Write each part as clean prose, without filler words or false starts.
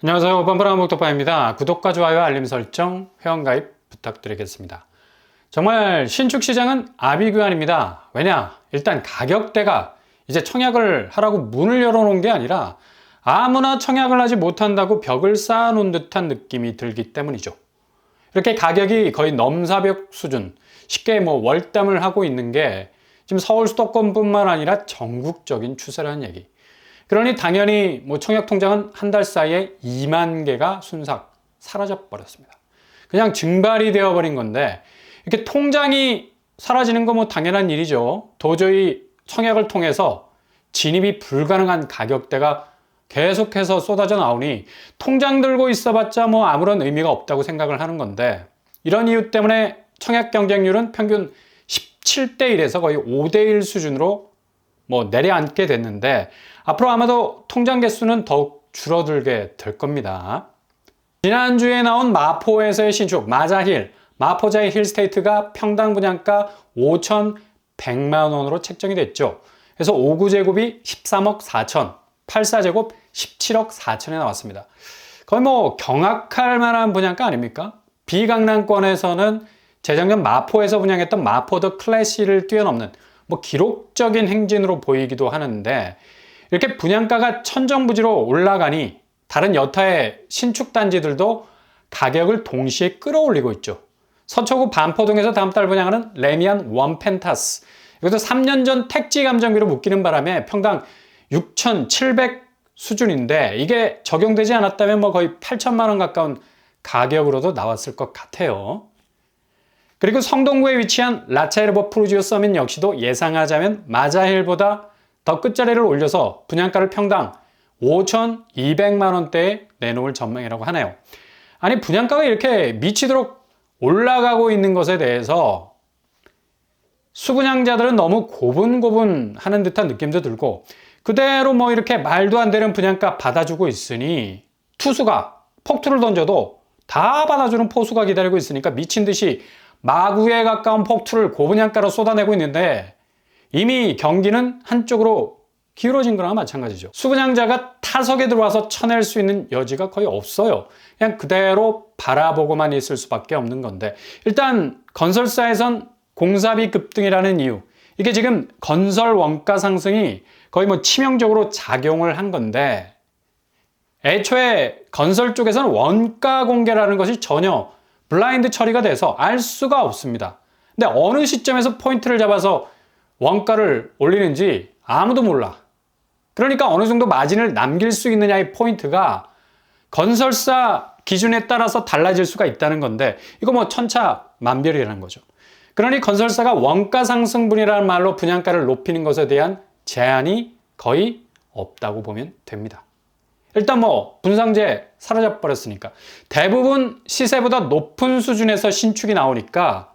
안녕하세요. 뻔뻔한 목독파입니다. 구독과 좋아요, 알림 설정, 회원가입 부탁드리겠습니다. 정말 신축 시장은 아비규환입니다. 왜냐? 일단 가격대가 이제 청약을 하라고 문을 열어놓은 게 아니라 아무나 청약을 하지 못한다고 벽을 쌓아놓은 듯한 느낌이 들기 때문이죠. 이렇게 가격이 거의 넘사벽 수준, 쉽게 월담을 하고 있는 게 지금 서울 수도권뿐만 아니라 전국적인 추세라는 얘기. 그러니 당연히 청약 통장은 한 달 사이에 2만 개가 순삭 사라져 버렸습니다. 그냥 증발이 되어 버린 건데, 이렇게 통장이 사라지는 거 당연한 일이죠. 도저히 청약을 통해서 진입이 불가능한 가격대가 계속해서 쏟아져 나오니 통장 들고 있어봤자 아무런 의미가 없다고 생각을 하는 건데, 이런 이유 때문에 청약 경쟁률은 평균 17대 1에서 거의 5대 1 수준으로 내려앉게 됐는데, 앞으로 아마도 통장 개수는 더욱 줄어들게 될 겁니다. 지난주에 나온 마포에서의 신축 마자힐, 마포자의 힐스테이트가 평당 분양가 5,100만 원으로 책정이 됐죠. 그래서 5구제곱이 13억 4천, 84제곱 17억 4천에 나왔습니다. 거의 경악할 만한 분양가 아닙니까? 비강남권에서는 재작년 마포에서 분양했던 마포 더 클래시를 뛰어넘는 기록적인 행진으로 보이기도 하는데, 이렇게 분양가가 천정부지로 올라가니 다른 여타의 신축 단지들도 가격을 동시에 끌어올리고 있죠. 서초구 반포동에서 다음 달 분양하는 레미안 원펜타스, 이것도 3년 전 택지 감정비로 묶이는 바람에 평당 6,700 수준인데, 이게 적용되지 않았다면 거의 8천만 원 가까운 가격으로도 나왔을 것 같아요. 그리고 성동구에 위치한 라차에르보 프루지오 서민 역시도 예상하자면 마자힐보다 더 끝자리를 올려서 분양가를 평당 5,200만 원대에 내놓을 전망이라고 하네요. 아니, 분양가가 이렇게 미치도록 올라가고 있는 것에 대해서 수분양자들은 너무 고분고분하는 듯한 느낌도 들고, 그대로 이렇게 말도 안 되는 분양가 받아주고 있으니 투수가 폭투를 던져도 다 받아주는 포수가 기다리고 있으니까 미친 듯이 마구에 가까운 폭투를 고분양가로 쏟아내고 있는데, 이미 경기는 한쪽으로 기울어진 거랑 마찬가지죠. 수분양자가 타석에 들어와서 쳐낼 수 있는 여지가 거의 없어요. 그냥 그대로 바라보고만 있을 수밖에 없는 건데, 일단 건설사에선 공사비 급등이라는 이유, 이게 지금 건설 원가 상승이 거의 치명적으로 작용을 한 건데, 애초에 건설 쪽에서는 원가 공개라는 것이 전혀 블라인드 처리가 돼서 알 수가 없습니다. 근데 어느 시점에서 포인트를 잡아서 원가를 올리는지 아무도 몰라. 그러니까 어느 정도 마진을 남길 수 있느냐의 포인트가 건설사 기준에 따라서 달라질 수가 있다는 건데, 이거 천차만별이라는 거죠. 그러니 건설사가 원가 상승분이라는 말로 분양가를 높이는 것에 대한 제한이 거의 없다고 보면 됩니다. 일단 분상제 사라져 버렸으니까 대부분 시세보다 높은 수준에서 신축이 나오니까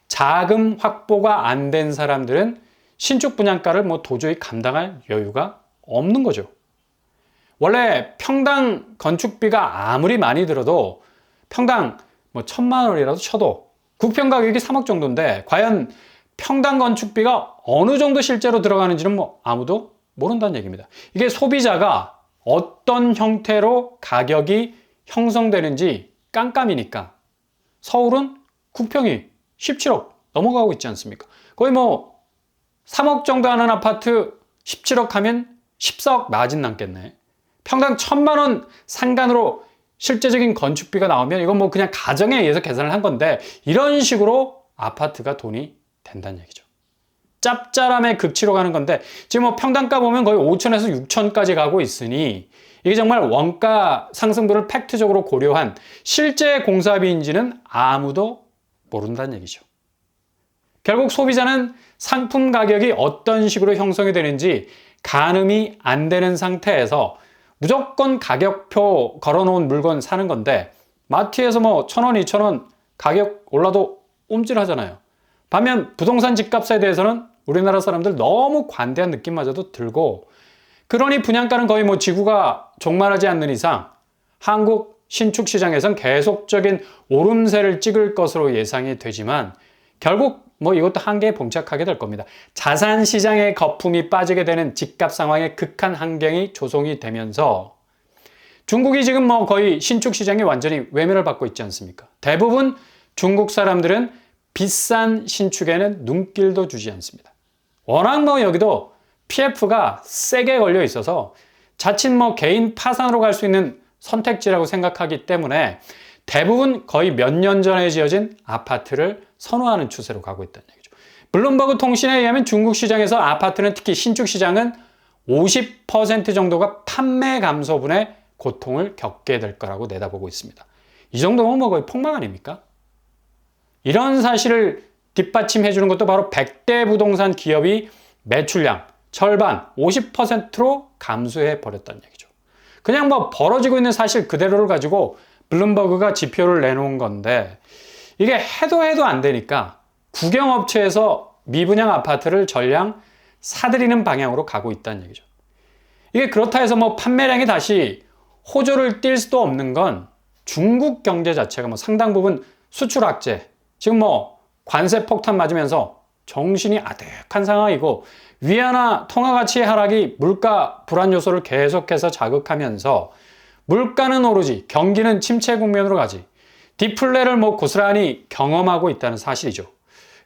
자금 확보가 안 된 사람들은 신축 분양가를 도저히 감당할 여유가 없는 거죠. 원래 평당 건축비가 아무리 많이 들어도 평당 1,000만 원이라도 쳐도 국평 가격이 3억 정도인데, 과연 평당 건축비가 어느 정도 실제로 들어가는지는 아무도 모른다는 얘기입니다. 이게 소비자가 어떤 형태로 가격이 형성되는지 깜깜이니까. 서울은 국평이 17억 넘어가고 있지 않습니까? 거의 3억 정도 하는 아파트 17억 하면 14억 마진 남겠네. 평당 1,000만 원 상간으로 실제적인 건축비가 나오면 이건 그냥 가정에 의해서 계산을 한 건데, 이런 식으로 아파트가 돈이 된다는 얘기죠. 짭짤함의 극치로 가는 건데, 지금 평당가 보면 거의 5천에서 6천까지 가고 있으니 이게 정말 원가 상승분을 팩트적으로 고려한 실제 공사비인지는 아무도 모른다는 얘기죠. 결국 소비자는 상품 가격이 어떤 식으로 형성이 되는지 가늠이 안 되는 상태에서 무조건 가격표 걸어놓은 물건 사는 건데, 마트에서 1,000원, 2,000원 가격 올라도 옴찔하잖아요. 반면 부동산 집값에 대해서는 우리나라 사람들 너무 관대한 느낌마저도 들고, 그러니 분양가는 거의 지구가 종말하지 않는 이상 한국 신축 시장에선 계속적인 오름세를 찍을 것으로 예상이 되지만, 결국 이것도 한계에 봉착하게 될 겁니다. 자산 시장의 거품이 빠지게 되는 집값 상황의 극한 환경이 조성이 되면서 중국이 지금 뭐 거의 신축 시장이 완전히 외면을 받고 있지 않습니까? 대부분 중국 사람들은 비싼 신축에는 눈길도 주지 않습니다. 워낙 뭐 여기도 PF가 세게 걸려 있어서 자칫 뭐 개인 파산으로 갈 수 있는 선택지라고 생각하기 때문에 대부분 거의 몇 년 전에 지어진 아파트를 선호하는 추세로 가고 있다는 얘기죠. 블룸버그 통신에 의하면 중국 시장에서 아파트는 특히 신축 시장은 50% 정도가 판매 감소분의 고통을 겪게 될 거라고 내다보고 있습니다. 이 정도면 뭐 거의 폭망 아닙니까? 이런 사실을 뒷받침해 주는 것도 바로 100대 부동산 기업이 매출량 절반 50%로 감소해 버렸다는 얘기죠. 그냥 뭐 벌어지고 있는 사실 그대로를 가지고 블룸버그가 지표를 내놓은 건데 이게 해도 안 되니까 국영업체에서 미분양 아파트를 전량 사들이는 방향으로 가고 있다는 얘기죠. 이게 그렇다 해서 뭐 판매량이 다시 호조를 띨 수도 없는 건 중국 경제 자체가 뭐 상당 부분 수출 악재, 지금 뭐 관세 폭탄 맞으면서 정신이 아득한 상황이고 위안화 통화 가치의 하락이 물가 불안 요소를 계속해서 자극하면서 물가는 오르지 경기는 침체 국면으로 가지 디플레를 뭐 고스란히 경험하고 있다는 사실이죠.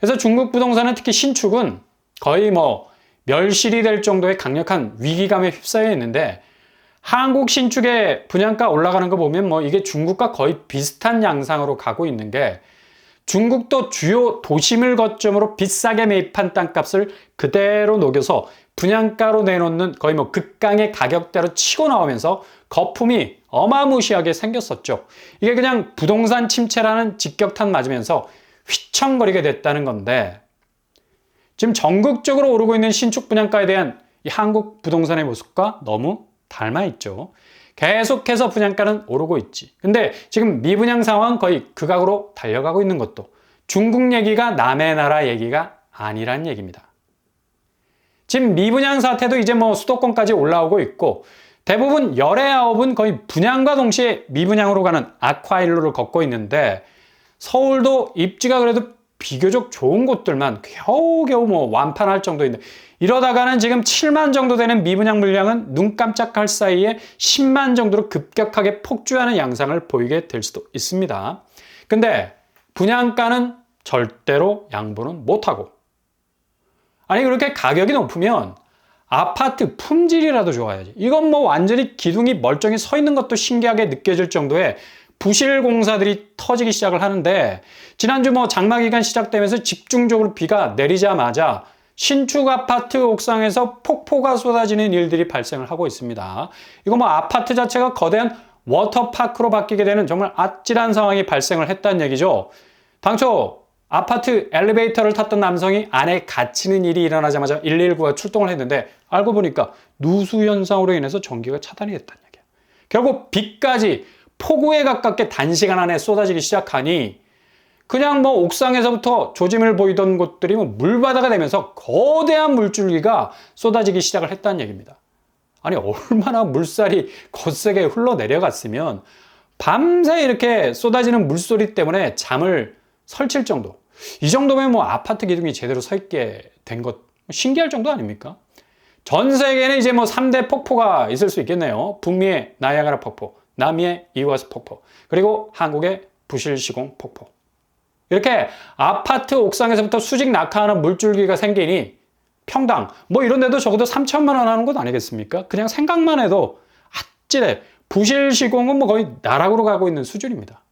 그래서 중국 부동산은 특히 신축은 거의 뭐 멸실이 될 정도의 강력한 위기감에 휩싸여 있는데 한국 신축의 분양가 올라가는 거 보면 뭐 이게 중국과 거의 비슷한 양상으로 가고 있는 게 중국도 주요 도심을 거점으로 비싸게 매입한 땅값을 그대로 녹여서 분양가로 내놓는 거의 뭐 극강의 가격대로 치고 나오면서 거품이 어마무시하게 생겼었죠. 이게 그냥 부동산 침체라는 직격탄 맞으면서 휘청거리게 됐다는 건데 지금 전국적으로 오르고 있는 신축 분양가에 대한 이 한국 부동산의 모습과 너무 닮아 있죠. 계속해서 분양가는 오르고 있지. 근데 지금 미분양 상황은 거의 극악으로 달려가고 있는 것도 중국 얘기가 남의 나라 얘기가 아니란 얘기입니다. 지금 미분양 사태도 이제 뭐 수도권까지 올라오고 있고 대부분 열의 아홉은 거의 분양과 동시에 미분양으로 가는 악화일로를 걷고 있는데 서울도 입지가 그래도 비교적 좋은 곳들만 겨우겨우 뭐 완판할 정도인데 이러다가는 지금 7만 정도 되는 미분양 물량은 눈 깜짝할 사이에 10만 정도로 급격하게 폭주하는 양상을 보이게 될 수도 있습니다. 근데 분양가는 절대로 양보는 못하고 아니 그렇게 가격이 높으면 아파트 품질이라도 좋아야지. 이건 뭐 완전히 기둥이 멀쩡히 서 있는 것도 신기하게 느껴질 정도의 부실 공사들이 터지기 시작을 하는데 지난주 뭐 장마 기간 시작되면서 집중적으로 비가 내리자마자 신축 아파트 옥상에서 폭포가 쏟아지는 일들이 발생을 하고 있습니다. 이거 뭐 아파트 자체가 거대한 워터파크로 바뀌게 되는 정말 아찔한 상황이 발생을 했다는 얘기죠. 당초 아파트 엘리베이터를 탔던 남성이 안에 갇히는 일이 일어나자마자 119가 출동을 했는데 알고 보니까 누수 현상으로 인해서 전기가 차단이 됐다는 얘기예요. 결국 비까지 폭우에 가깝게 단시간 안에 쏟아지기 시작하니 그냥 뭐 옥상에서부터 조짐을 보이던 곳들이 뭐 물바다가 되면서 거대한 물줄기가 쏟아지기 시작을 했다는 얘기입니다. 아니 얼마나 물살이 거세게 흘러내려갔으면 밤새 이렇게 쏟아지는 물소리 때문에 잠을 설칠 정도. 이 정도면 뭐 아파트 기둥이 제대로 서 있게 된 것 신기할 정도 아닙니까? 전 세계에는 이제 뭐 3대 폭포가 있을 수 있겠네요. 북미의 나이아가라 폭포, 남미의 이와스 폭포, 그리고 한국의 부실시공 폭포. 이렇게 아파트 옥상에서부터 수직 낙하하는 물줄기가 생기니 평당 뭐 이런 데도 적어도 3천만 원 하는 것 아니겠습니까? 그냥 생각만 해도 아찔해. 부실시공은 뭐 거의 나락으로 가고 있는 수준입니다.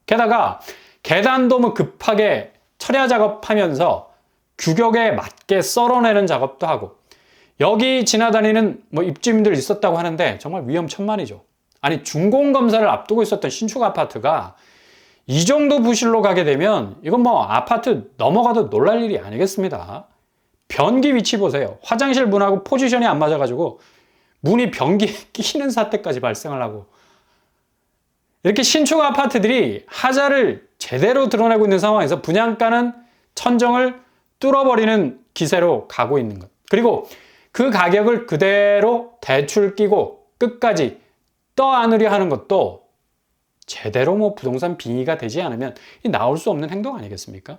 게다가 계단도 뭐 급하게 철야 작업하면서 규격에 맞게 썰어내는 작업도 하고 여기 지나다니는 뭐 입주민들 있었다고 하는데 정말 위험천만이죠. 아니 준공검사를 앞두고 있었던 신축 아파트가 이 정도 부실로 가게 되면 이건 뭐 아파트 넘어가도 놀랄 일이 아니겠습니다. 변기 위치 보세요. 화장실 문하고 포지션이 안 맞아가지고 문이 변기에 끼는 사태까지 발생을 하고 이렇게 신축 아파트들이 하자를 제대로 드러내고 있는 상황에서 분양가는 천정을 뚫어버리는 기세로 가고 있는 것. 그리고 그 가격을 그대로 대출 끼고 끝까지 떠안으려 하는 것도 제대로 뭐 부동산 빙의가 되지 않으면 나올 수 없는 행동 아니겠습니까?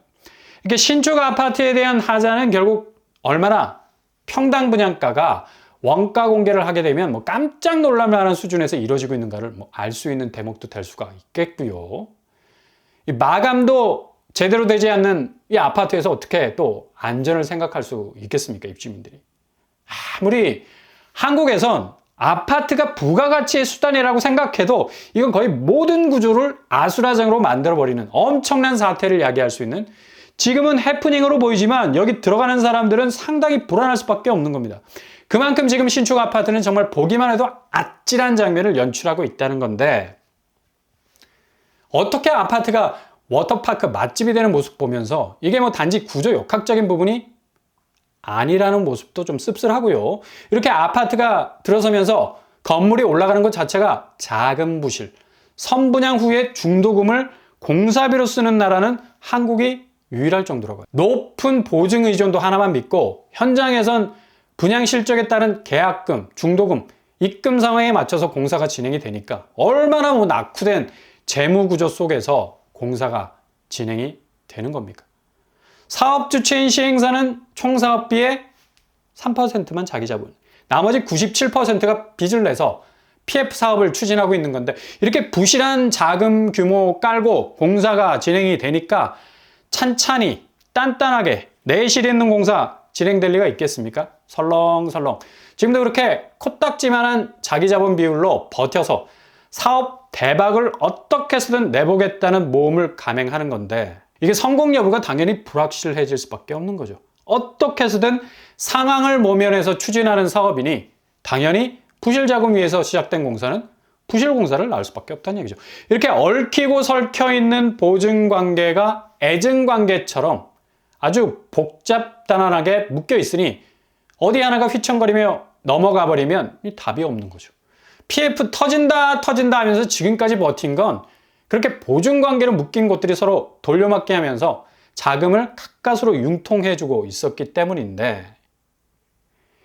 이렇게 신축 아파트에 대한 하자는 결국 얼마나 평당 분양가가 원가 공개를 하게 되면 뭐 깜짝 놀랄 만한 수준에서 이루어지고 있는가를 뭐 알 수 있는 대목도 될 수가 있겠고요. 이 마감도 제대로 되지 않는 이 아파트에서 어떻게 또 안전을 생각할 수 있겠습니까? 입주민들이. 아무리 한국에선 아파트가 부가가치의 수단이라고 생각해도 이건 거의 모든 구조를 아수라장으로 만들어버리는 엄청난 사태를 야기할 수 있는, 지금은 해프닝으로 보이지만 여기 들어가는 사람들은 상당히 불안할 수밖에 없는 겁니다. 그만큼 지금 신축 아파트는 정말 보기만 해도 아찔한 장면을 연출하고 있다는 건데, 어떻게 아파트가 워터파크 맛집이 되는 모습 보면서 이게 뭐 단지 구조 역학적인 부분이 아니라는 모습도 좀 씁쓸하고요. 이렇게 아파트가 들어서면서 건물이 올라가는 것 자체가 자금 부실, 선분양 후에 중도금을 공사비로 쓰는 나라는 한국이 유일할 정도라고요. 높은 보증 의존도 하나만 믿고 현장에선 분양 실적에 따른 계약금, 중도금, 입금 상황에 맞춰서 공사가 진행이 되니까 얼마나 뭐 낙후된 재무 구조 속에서 공사가 진행이 되는 겁니까? 사업 주체인 시행사는 총 사업비의 3%만 자기 자본, 나머지 97%가 빚을 내서 PF 사업을 추진하고 있는 건데, 이렇게 부실한 자금 규모 깔고 공사가 진행이 되니까 찬찬히 단단하게 내실 있는 공사 진행될 리가 있겠습니까? 설렁설렁. 지금도 그렇게 코딱지만한 자기 자본 비율로 버텨서 사업 대박을 어떻게 해서든 내보겠다는 모험을 감행하는 건데, 이게 성공 여부가 당연히 불확실해질 수밖에 없는 거죠. 어떻게 해서든 상황을 모면해서 추진하는 사업이니 당연히 부실 자금 위에서 시작된 공사는 부실 공사를 낳을 수밖에 없다는 얘기죠. 이렇게 얽히고 설켜 있는 보증 관계가 애증 관계처럼 아주 복잡단단하게 묶여 있으니 어디 하나가 휘청거리며 넘어가 버리면 답이 없는 거죠. PF 터진다 하면서 지금까지 버틴 건 그렇게 보증 관계로 묶인 곳들이 서로 돌려막기 하면서 자금을 가까스로 융통해주고 있었기 때문인데,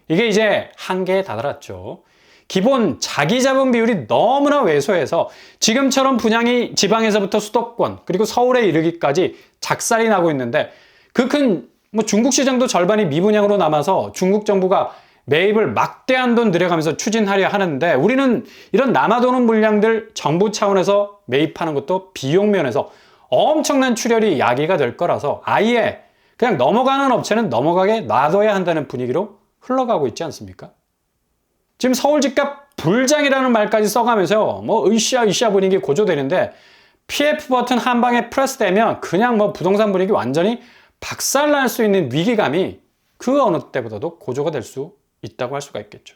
이게 이제 한계에 다다랐죠. 기본 자기 자본 비율이 너무나 왜소해서 지금처럼 분양이 지방에서부터 수도권 그리고 서울에 이르기까지 작살이 나고 있는데, 그 큰 뭐 중국 시장도 절반이 미분양으로 남아서 중국 정부가 매입을 막대한 돈 들여가면서 추진하려 하는데, 우리는 이런 남아도는 물량들 정부 차원에서 매입하는 것도 비용 면에서 엄청난 출혈이 야기가 될 거라서 아예 그냥 넘어가는 업체는 넘어가게 놔둬야 한다는 분위기로 흘러가고 있지 않습니까? 지금 서울 집값 불장이라는 말까지 써가면서 뭐 으쌰 분위기 고조되는데, PF 버튼 한 방에 프레스되면 그냥 뭐 부동산 분위기 완전히 박살날 수 있는 위기감이 그 어느 때보다도 고조가 될 수 있다고 할 수가 있겠죠.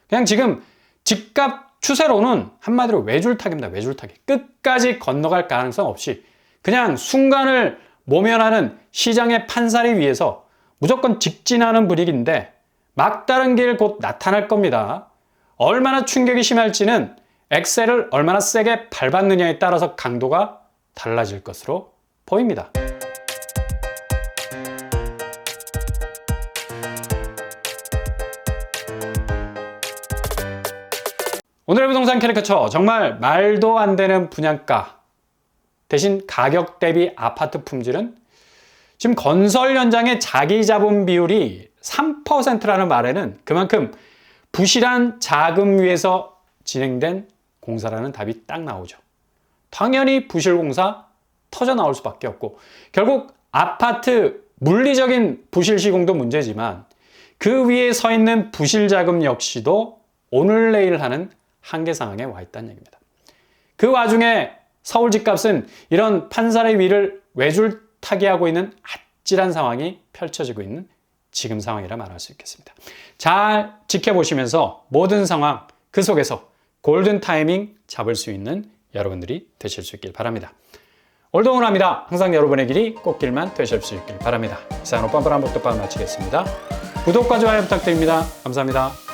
그냥 지금 집값 추세로는 한마디로 외줄타기입니다. 외줄타기. 끝까지 건너갈 가능성 없이 그냥 순간을 모면하는 시장의 판사리 위에서 무조건 직진하는 분위기인데, 막다른 길 곧 나타날 겁니다. 얼마나 충격이 심할지는 엑셀을 얼마나 세게 밟았느냐에 따라서 강도가 달라질 것으로 보입니다. 오늘의 부동산 캐리커처, 정말 말도 안 되는 분양가 대신 가격 대비 아파트 품질은, 지금 건설 현장의 자기 자본 비율이 3%라는 말에는 그만큼 부실한 자금 위에서 진행된 공사라는 답이 딱 나오죠. 당연히 부실 공사 터져 나올 수밖에 없고, 결국 아파트 물리적인 부실 시공도 문제지만 그 위에 서 있는 부실 자금 역시도 오늘 내일 하는 한계 상황에 와 있다는 얘기입니다. 그 와중에 서울 집값은 이런 판사의 위를 외줄타기하고 있는 아찔한 상황이 펼쳐지고 있는 지금 상황이라 말할 수 있겠습니다. 잘 지켜보시면서 모든 상황 그 속에서 골든 타이밍 잡을 수 있는 여러분들이 되실 수 있길 바랍니다. 오늘도 응원합니다. 항상 여러분의 길이 꽃길만 되실 수 있길 바랍니다. 이상으로 뻔뻔한 복덕방 마치겠습니다. 구독과 좋아요 부탁드립니다. 감사합니다.